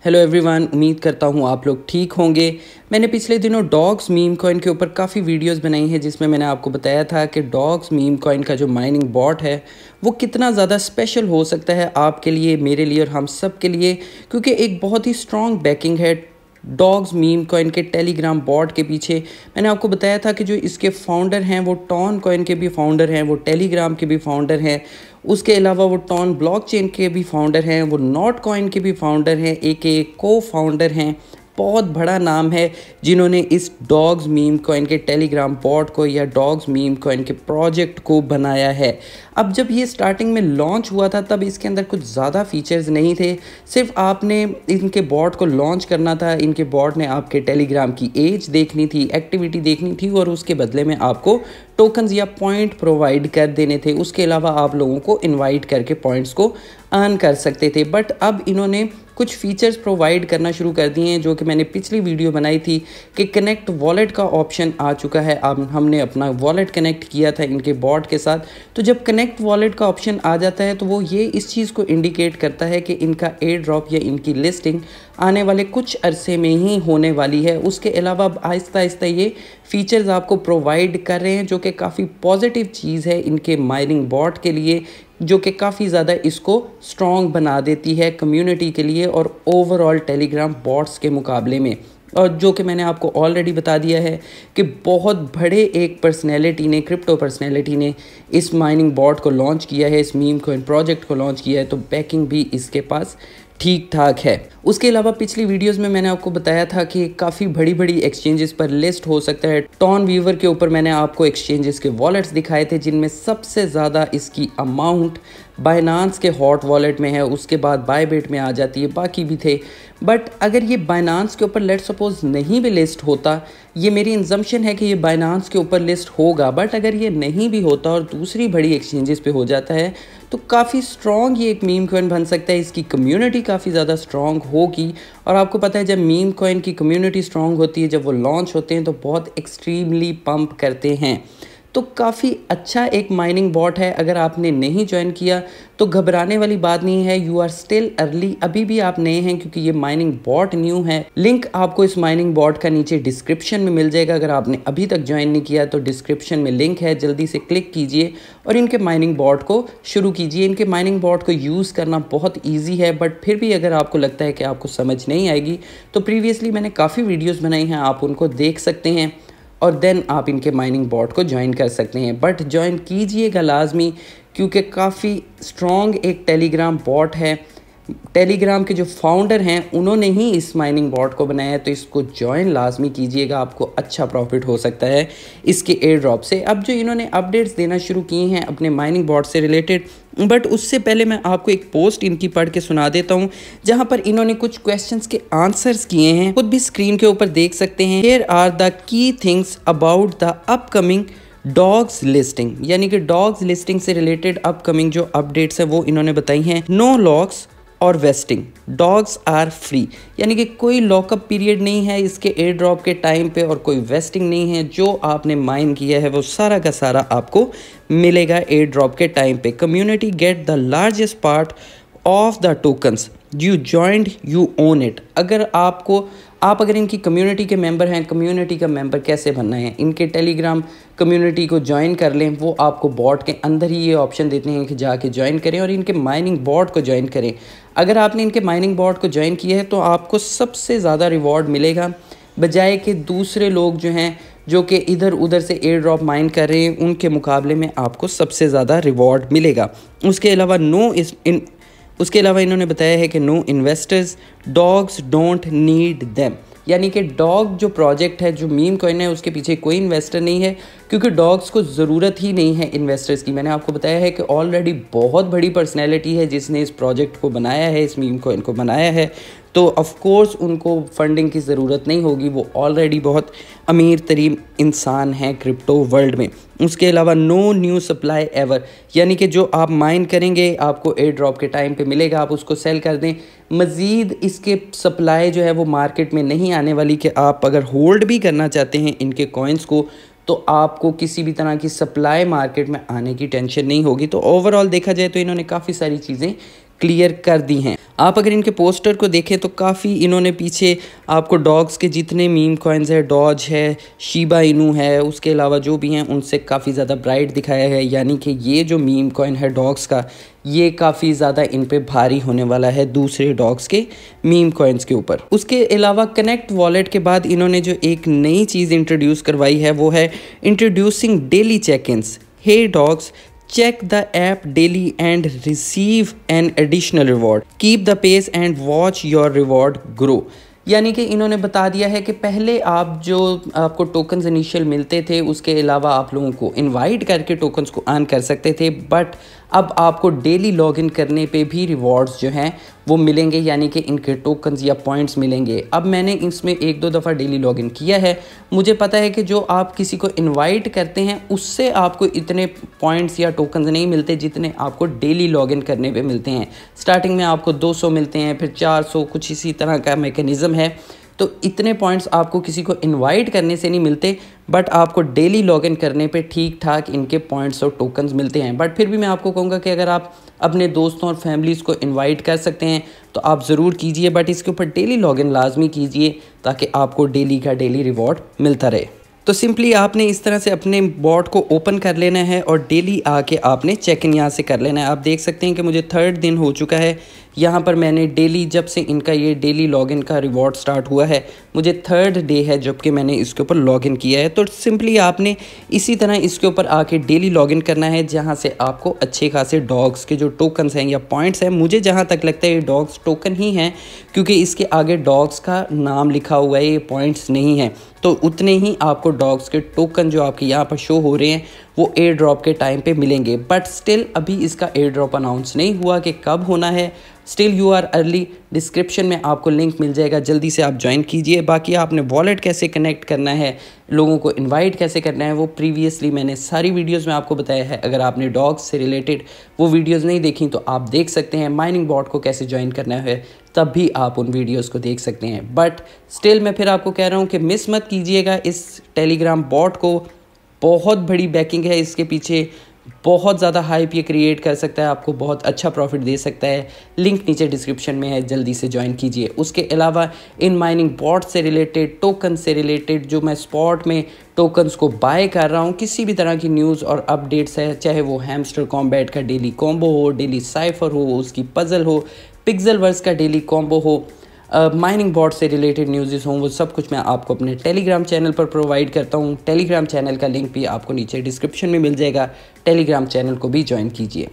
Hello everyone, उम्मीद करता हूँ आप लोग ठीक होंगे। मैंने पिछले दिनों डॉग्स मीम कॉइन के ऊपर काफ़ी वीडियोस बनाई हैं जिसमें मैंने आपको बताया था कि डॉग्स मीम कॉइन का जो माइनिंग बॉट है वो कितना ज़्यादा स्पेशल हो सकता है आपके लिए, मेरे लिए और हम सब के लिए, क्योंकि एक बहुत ही स्ट्रॉन्ग बैकिंग है डॉग्स मीम कॉइन के टेलीग्राम बॉट के पीछे। मैंने आपको बताया था कि जो इसके फाउंडर हैं वो टॉन कॉइन के भी फाउंडर हैं, वो टेलीग्राम के भी फाउंडर हैं, उसके अलावा वो टॉन ब्लॉकचेन के भी फाउंडर हैं, वो नॉट कॉइन के भी फाउंडर हैं, एक को फाउंडर हैं। बहुत बड़ा नाम है जिन्होंने इस डॉग्स मीम कॉइन के टेलीग्राम बॉट को या डॉग्स मीम कॉइन के प्रोजेक्ट को बनाया है। अब जब ये स्टार्टिंग में लॉन्च हुआ था तब इसके अंदर कुछ ज़्यादा फीचर्स नहीं थे, सिर्फ आपने इनके बॉट को लॉन्च करना था। इनके बॉट ने आपके टेलीग्राम की एज देखनी थी, एक्टिविटी देखनी थी और उसके बदले में आपको टोकन्स या पॉइंट प्रोवाइड कर देने थे। उसके अलावा आप लोगों को इनवाइट करके पॉइंट्स को अर्न कर सकते थे। बट अब इन्होंने कुछ फीचर्स प्रोवाइड करना शुरू कर दिए हैं जो कि मैंने पिछली वीडियो बनाई थी कि कनेक्ट वॉलेट का ऑप्शन आ चुका है। अब हमने अपना वॉलेट कनेक्ट किया था इनके बॉट के साथ, तो जब कनेक्ट वॉलेट का ऑप्शन आ जाता है तो वो ये इस चीज़ को इंडिकेट करता है कि इनका एयर ड्रॉप या इनकी लिस्टिंग आने वाले कुछ अरसे में ही होने वाली है। उसके अलावा अब आहिस्ता आहिस्ता ये फीचर्स आपको प्रोवाइड कर रहे हैं जो कि काफ़ी पॉजिटिव चीज़ है इनके माइनिंग बॉट के लिए, जो कि काफ़ी ज़्यादा इसको स्ट्रॉन्ग बना देती है कम्युनिटी के लिए और ओवरऑल टेलीग्राम बॉट्स के मुकाबले में। और जो कि मैंने आपको ऑलरेडी बता दिया है कि बहुत बड़े एक पर्सनैलिटी ने, क्रिप्टो पर्सनैलिटी ने इस माइनिंग बॉट को लॉन्च किया है, इस मीम कॉइन प्रोजेक्ट को लॉन्च किया है, तो बैकिंग भी इसके पास ठीक ठाक है। उसके अलावा पिछली वीडियोस में मैंने आपको बताया था कि काफ़ी बड़ी बड़ी एक्सचेंजेस पर लिस्ट हो सकता है। टॉन वीवर के ऊपर मैंने आपको एक्सचेंजेस के वॉलेट्स दिखाए थे जिनमें सबसे ज़्यादा इसकी अमाउंट बाइनांस के हॉट वॉलेट में है, उसके बाद बायबिट में आ जाती है, बाकी भी थे। बट अगर ये बाइनांस के ऊपर लेट सपोज नहीं भी लिस्ट होता, ये मेरी इंजम्पशन है कि ये बाइनांस के ऊपर लिस्ट होगा, बट अगर ये नहीं भी होता और दूसरी बड़ी एक्सचेंजेस पे हो जाता है तो काफ़ी स्ट्रॉन्ग ये एक मीम कॉइन बन सकता है। इसकी कम्युनिटी काफ़ी ज़्यादा स्ट्रॉन्ग होगी और आपको पता है जब मीम कॉइन की कम्युनिटी स्ट्रॉन्ग होती है, जब वो लॉन्च होते हैं तो बहुत एक्सट्रीमली पंप करते हैं। तो काफ़ी अच्छा एक माइनिंग बॉट है। अगर आपने नहीं ज्वाइन किया तो घबराने वाली बात नहीं है, यू आर स्टिल अर्ली, अभी भी आप नए हैं क्योंकि ये माइनिंग बॉट न्यू है। लिंक आपको इस माइनिंग बॉट का नीचे डिस्क्रिप्शन में मिल जाएगा। अगर आपने अभी तक ज्वाइन नहीं किया तो डिस्क्रिप्शन में लिंक है, जल्दी से क्लिक कीजिए और इनके माइनिंग बॉट को शुरू कीजिए। इनके माइनिंग बॉट को यूज़ करना बहुत ईजी है, बट फिर भी अगर आपको लगता है कि आपको समझ नहीं आएगी तो प्रीवियसली मैंने काफ़ी वीडियोज़ बनाई हैं, आप उनको देख सकते हैं और देन आप इनके माइनिंग बॉट को ज्वाइन कर सकते हैं। बट ज्वाइन कीजिएगा लाजमी, क्योंकि काफ़ी स्ट्रॉन्ग एक टेलीग्राम बॉट है। टेलीग्राम के जो फाउंडर हैं उन्होंने ही इस माइनिंग बॉट को बनाया है, तो इसको ज्वाइन लाजमी कीजिएगा, आपको अच्छा प्रॉफिट हो सकता है इसके एयर ड्रॉप से। अब जो इन्होंने अपडेट्स देना शुरू किए हैं अपने माइनिंग बॉट से रिलेटेड, बट उससे पहले मैं आपको एक पोस्ट इनकी पढ़ के सुना देता हूँ जहाँ पर इन्होंने कुछ क्वेश्चंस के आंसर्स किए हैं, खुद भी स्क्रीन के ऊपर देख सकते हैं। Here are the key things about the upcoming Dogs listing, यानी कि डॉग्स लिस्टिंग से रिलेटेड अपकमिंग जो अपडेट्स है वो इन्होंने बताई हैं। नो लॉक्स और वेस्टिंग, डॉग्स आर फ्री, यानी कि कोई लॉकअप पीरियड नहीं है इसके एयर ड्रॉप के टाइम पे और कोई वेस्टिंग नहीं है। जो आपने माइन किया है वो सारा का सारा आपको मिलेगा एयर ड्रॉप के टाइम पे। Community get the largest part of the tokens you joined, you own it. अगर आप अगर इनकी कम्युनिटी के मेंबर हैं, कम्युनिटी का मेंबर कैसे बनना है, इनके टेलीग्राम कम्युनिटी को ज्वाइन कर लें। वो आपको बॉट के अंदर ही ये ऑप्शन देते हैं कि जाके ज्वाइन करें और इनके माइनिंग बॉट को ज्वाइन करें। अगर आपने इनके माइनिंग बॉट को ज्वाइन किया है तो आपको सबसे ज़्यादा रिवॉर्ड मिलेगा, बजाय कि दूसरे लोग जो हैं जो कि इधर उधर से एयर ड्रॉप माइन कर रहे हैं उनके मुकाबले में आपको सबसे ज़्यादा रिवॉर्ड मिलेगा। उसके अलावा इन्होंने बताया है कि no investors, Dogs don't need them, यानी कि डॉग जो प्रोजेक्ट है, जो मीम कॉइन है, उसके पीछे कोई इन्वेस्टर नहीं है क्योंकि डॉग्स को ज़रूरत ही नहीं है इन्वेस्टर्स की। मैंने आपको बताया है कि ऑलरेडी बहुत बड़ी पर्सनैलिटी है जिसने इस प्रोजेक्ट को बनाया है, इस मीम कॉइन को बनाया है, तो ऑफ कोर्स उनको फंडिंग की ज़रूरत नहीं होगी, वो ऑलरेडी बहुत अमीर तरीन इंसान हैं क्रिप्टो वर्ल्ड में। उसके अलावा नो न्यू सप्लाई एवर, यानी कि जो आप माइन करेंगे आपको एयर ड्रॉप के टाइम पे मिलेगा, आप उसको सेल कर दें। मज़ीद इसके सप्लाई जो है वो मार्केट में नहीं आने वाली कि आप अगर होल्ड भी करना चाहते हैं इनके कॉइन्स को तो आपको किसी भी तरह की सप्लाई मार्केट में आने की टेंशन नहीं होगी। तो ओवरऑल देखा जाए तो इन्होंने काफ़ी सारी चीज़ें क्लियर कर दी हैं। आप अगर इनके पोस्टर को देखें तो काफ़ी इन्होंने पीछे आपको डॉग्स के जितने मीम कॉइन्स है, डॉज है, शिबा इनू है, उसके अलावा जो भी हैं उनसे काफ़ी ज़्यादा ब्राइट दिखाया है। यानी कि ये जो मीम कॉइन है डॉग्स का, ये काफ़ी ज़्यादा इन पे भारी होने वाला है दूसरे डॉग्स के मीम कॉइन्स के ऊपर। उसके अलावा कनेक्ट वॉलेट के बाद इन्होंने जो एक नई चीज़ इंट्रोड्यूस करवाई है वो है introducing daily check-ins. Hey Dogs, check the app daily and receive an additional reward. Keep the pace and watch your reward grow. यानी कि इन्होंने बता दिया है कि पहले आप जो आपको टोकन्स इनिशियल मिलते थे उसके अलावा आप लोगों को इनवाइट करके टोकन्स को अर्न कर सकते थे, बट अब आपको डेली लॉगिन करने पे भी रिवॉर्ड्स जो हैं वो मिलेंगे, यानी कि इनके टोकन्स या पॉइंट्स मिलेंगे। अब मैंने इसमें 1-2 दफ़ा डेली लॉगिन किया है, मुझे पता है कि जो आप किसी को इनवाइट करते हैं उससे आपको इतने पॉइंट्स या टोकन्स नहीं मिलते जितने आपको डेली लॉगिन करने पे मिलते हैं। स्टार्टिंग में आपको 200 मिलते हैं, फिर 400, कुछ इसी तरह का मैकेनिज़्म है। तो इतने पॉइंट्स आपको किसी को इनवाइट करने से नहीं मिलते, बट आपको डेली लॉगिन करने पे ठीक ठाक इनके पॉइंट्स और टोकन्स मिलते हैं। बट फिर भी मैं आपको कहूँगा कि अगर आप अपने दोस्तों और फैमिलीज़ को इनवाइट कर सकते हैं तो आप ज़रूर कीजिए, बट इसके ऊपर डेली लॉगिन लाजमी कीजिए ताकि आपको डेली का डेली रिवॉर्ड मिलता रहे। तो सिंपली आपने इस तरह से अपने बॉट को ओपन कर लेना है और डेली आके आपने चेक इन यहाँ से कर लेना है। आप देख सकते हैं कि मुझे 3rd दिन हो चुका है। यहाँ पर मैंने डेली, जब से इनका ये डेली लॉगिन का रिवॉर्ड स्टार्ट हुआ है, मुझे 3rd डे है जबकि मैंने इसके ऊपर लॉगिन किया है। तो सिंपली आपने इसी तरह इसके ऊपर आके डेली लॉगिन करना है, जहाँ से आपको अच्छे खासे डॉग्स के जो टोकन्स हैं या पॉइंट्स हैं, मुझे जहाँ तक लगता है ये डॉग्स टोकन ही हैं क्योंकि इसके आगे डॉग्स का नाम लिखा हुआ है, ये पॉइंट्स नहीं हैं। तो उतने ही आपको डॉग्स के टोकन जो आपके यहाँ पर शो हो रहे हैं वो एयर ड्रॉप के टाइम पे मिलेंगे, बट स्टिल अभी इसका एयर ड्रॉप अनाउंस नहीं हुआ कि कब होना है। Still you are early. Description में आपको लिंक मिल जाएगा, जल्दी से आप ज्वाइन कीजिए। बाकी आपने वॉलेट कैसे कनेक्ट करना है, लोगों को इनवाइट कैसे करना है, वो प्रीवियसली मैंने सारी वीडियोस में आपको बताया है। अगर आपने डॉग्स से रिलेटेड वो वीडियोस नहीं देखी तो आप देख सकते हैं। माइनिंग बॉट को कैसे ज्वाइन करना है तब भी आप उन वीडियोस को देख सकते हैं। बट स्टिल मैं फिर आपको कह रहा हूँ कि मिस मत कीजिएगा इस टेलीग्राम बॉट को। बहुत बड़ी बैकिंग है इसके पीछे, बहुत ज़्यादा हाइप ये क्रिएट कर सकता है, आपको बहुत अच्छा प्रॉफिट दे सकता है। लिंक नीचे डिस्क्रिप्शन में है, जल्दी से ज्वाइन कीजिए। उसके अलावा इन माइनिंग बॉट से रिलेटेड, टोकन से रिलेटेड, जो मैं स्पॉट में टोकन्स को बाय कर रहा हूँ, किसी भी तरह की न्यूज़ और अपडेट्स है, चाहे वो हैमस्टर कॉम्बैट का डेली कॉम्बो हो, डेली साइफर हो, उसकी पजल हो, पिक्सेलवर्स का डेली कॉम्बो हो, माइनिंग बॉट से रिलेटेड न्यूज़ हों, वो सब कुछ मैं आपको अपने टेलीग्राम चैनल पर प्रोवाइड करता हूँ। टेलीग्राम चैनल का लिंक भी आपको नीचे डिस्क्रिप्शन में मिल जाएगा। टेलीग्राम चैनल को भी ज्वाइन कीजिए।